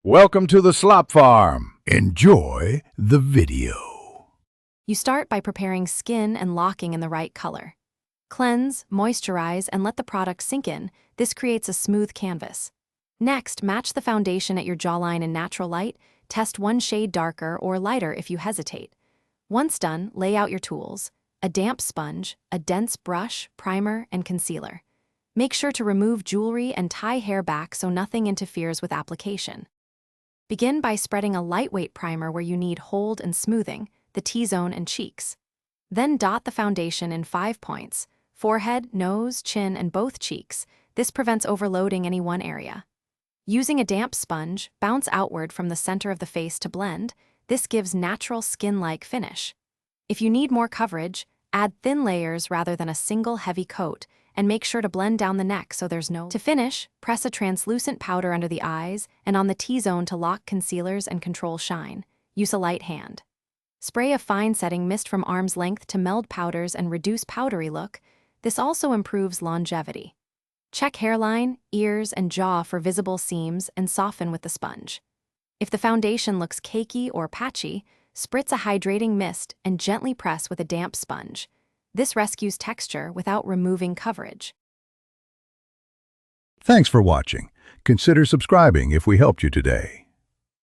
Welcome to the Slop Farm. Enjoy the video. You start by preparing skin and locking in the right color. Cleanse, moisturize, and let the product sink in. This creates a smooth canvas. Next, match the foundation at your jawline in natural light. Test one shade darker or lighter if you hesitate. Once done, lay out your tools: a damp sponge, a dense brush, primer, and concealer. Make sure to remove jewelry and tie hair back so nothing interferes with application. Begin by spreading a lightweight primer where you need hold and smoothing, the T-zone and cheeks. Then dot the foundation in 5 points: forehead, nose, chin, and both cheeks. This prevents overloading any one area. Using a damp sponge, bounce outward from the center of the face to blend. This gives natural skin-like finish. If you need more coverage, add thin layers rather than a single heavy coat, and make sure to blend down the neck so there's no. To finish, press a translucent powder under the eyes and on the T-zone to lock concealers and control shine. Use a light hand. Spray a fine setting mist from arm's length to meld powders and reduce powdery look. This also improves longevity. Check hairline, ears, and jaw for visible seams and soften with the sponge. If the foundation looks cakey or patchy, spritz a hydrating mist and gently press with a damp sponge. This rescues texture without removing coverage. Thanks for watching. Consider subscribing if we helped you today.